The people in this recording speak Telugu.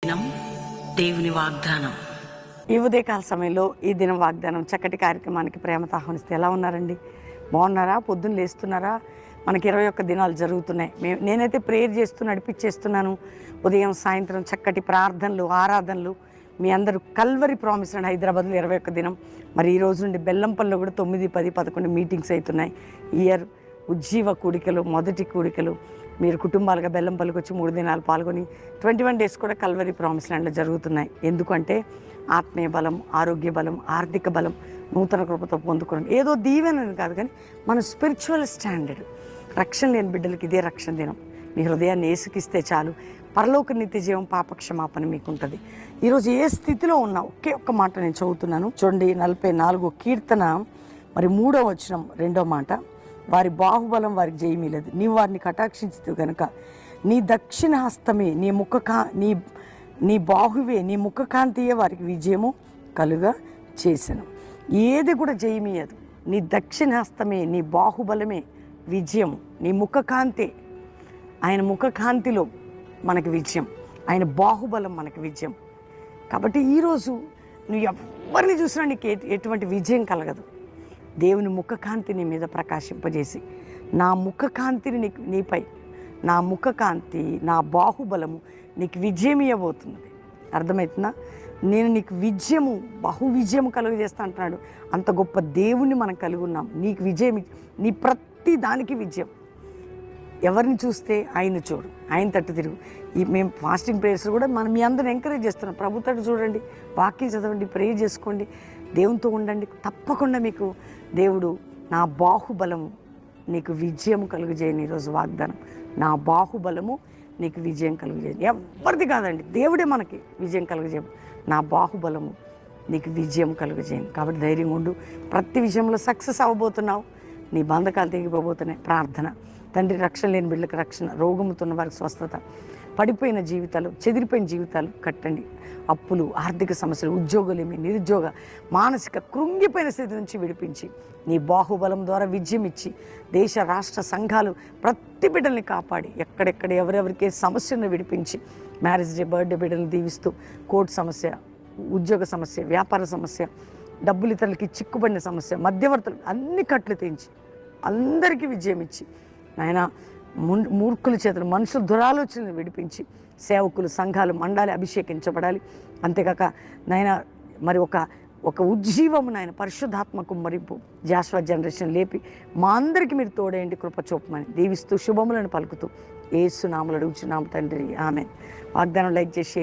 దినం దేవుని వాగ్దానం. ఈ ఉదయకాల సమయంలో ఈ దినం వాగ్దానం చక్కటి కార్యక్రమానికి ప్రేమతో ఆహ్వానిస్తే ఎలా ఉన్నారండి? బాగున్నారా? పొద్దున్న లేస్తున్నారా? మనకి 21 దినాలు జరుగుతున్నాయి. నేనైతే ప్రేయర్ చేస్తూ నడిపించేస్తున్నాను. ఉదయం సాయంత్రం చక్కటి ప్రార్థనలు, ఆరాధనలు. మీ అందరూ కల్వరి ప్రామిస్ అండ్ హైదరాబాద్లో 21 దినం. మరి ఈ రోజు నుండి బెల్లంపల్లిలో కూడా 9, 10, 11 మీటింగ్స్ అవుతున్నాయి. ఇయర్ ఉజ్జీవ కూడికలు, మొదటి కూడికలు. మీరు కుటుంబాలుగా బెల్లంపల్లికి వచ్చి 3 దినాలు పాల్గొని 21 డేస్ కూడా కల్వరి ప్రామిస్ ల్యాండ్లో జరుగుతున్నాయి. ఎందుకంటే ఆత్మీయ బలం, ఆరోగ్య బలం, ఆర్థిక బలం నూతన కృపతో పొందుకోవడం ఏదో దీవెనని కాదు, కానీ మన స్పిరిచువల్ స్టాండర్డ్. రక్షణ లేని బిడ్డలకి ఇదే రక్షణ దినం. మీ హృదయాన్ని ఏసుకిస్తే చాలు, పరలోక నిత్య జీవం, పాపక్షమాపణ మీకు ఉంటుంది. ఈరోజు ఏ స్థితిలో ఉన్నా ఒకే ఒక్క మాట నేను చదువుతున్నాను చూడండి. 44 కీర్తన మరి 3వ వచనం 2వ మాట. వారి బాహుబలం వారికి జయమీలేదు, నీవు వారిని కటాక్షించు కనుక నీ దక్షిణ హస్తమే, నీ బాహువే, నీ ముఖకాంతియే వారికి విజయము కలుగా చేసెను. ఏది కూడా జయమీయదు. నీ దక్షిణ హస్తమే, నీ బాహుబలమే విజయం, నీ ముఖకాంతే. ఆయన ముఖకాంతిలో మనకి విజయం, ఆయన బాహుబలం మనకి విజయం. కాబట్టి ఈరోజు నువ్వు ఎవరిని చూసినా నీకు ఎటువంటి విజయం కలగదు. దేవుని ముఖకాంతి నీ మీద ప్రకాశింపజేసి, నా ముఖకాంతిని నీపై, నా ముఖకాంతి, నా బాహుబలము నీకు విజయం ఇవ్వబోతున్నది. అర్థమవుతుందా? నేను నీకు విజయము, బహు విజయము కలుగజేస్తా అంటున్నాడు. అంత గొప్ప దేవుణ్ణి మనం కలిగి ఉన్నాం. నీకు విజయం, నీ ప్రతి దానికి విజయం. ఎవరిని చూస్తే ఆయన చూడు, ఆయన తట్టు తిరుగు. మేము ఫాస్టింగ్ ప్రేయర్స్ కూడా మనం మీ అందరిని ఎంకరేజ్ చేస్తున్నాం. ప్రభు తట్టు చూడండి, వాక్యం చదవండి, ప్రేయర్ చేసుకోండి, దేవునితో ఉండండి. తప్పకుండా మీకు దేవుడు నా బాహుబలము నీకు విజయం కలుగజేయని ఈరోజు వాగ్దానం. నా బాహుబలము నీకు విజయం కలుగజేయని. ఎవరిది కాదండి, దేవుడే మనకి విజయం కలుగజేయము. నా బాహుబలము నీకు విజయం కలుగజేయను. కాబట్టి ధైర్యంగా ఉండు. ప్రతి విషయంలో సక్సెస్ అవ్వబోతున్నావు. నీ బంధకాలు తెగిపోబోతున్నాయి. ప్రార్థన. తండ్రి, రక్షణ లేని బిడ్డలకు రక్షణ, రోగముతున్న వారికి స్వస్థత, పడిపోయిన జీవితాలు, చెదిరిపోయిన జీవితాలు కట్టండి. అప్పులు, ఆర్థిక సమస్యలు, ఉద్యోగులేమి, నిరుద్యోగ, మానసిక కృంగిపోయిన స్థితి నుంచి విడిపించి నీ బాహుబలం ద్వారా విజయం ఇచ్చి దేశ రాష్ట్ర సంఘాలు ప్రతి బిడ్డల్ని కాపాడి ఎక్కడెక్కడ ఎవరెవరికి సమస్యను విడిపించి మ్యారేజ్ డే, బర్త్డే బిడ్డలను దీవిస్తూ కోర్టు సమస్య, ఉద్యోగ సమస్య, వ్యాపార సమస్య, డబ్బులు ఇతరులకి చిక్కుబడిన సమస్య, మధ్యవర్తులు అన్ని కట్లు తెంచి అందరికీ విజయం ఇచ్చి నాయన మూర్ఖుల చేతులు మనుషుల దురాలోచనలు విడిపించి సేవకులు, సంఘాలు, మండాలి అభిషేకించబడాలి. అంతేకాక నాయన మరి ఒక ఉజ్జీవము నాయన పరిశుద్ధాత్మ కుమ్మరింపు జాషువా జనరేషన్ లేపి మా అందరికీ మీరు తోడేయండి, కృప చూపమని దీవిస్తూ శుభములను పలుకుతూ యేసు నామములో అడుగుచున్నాము తండ్రి, ఆమేన్. వాగ్దానం లైక్ చేసి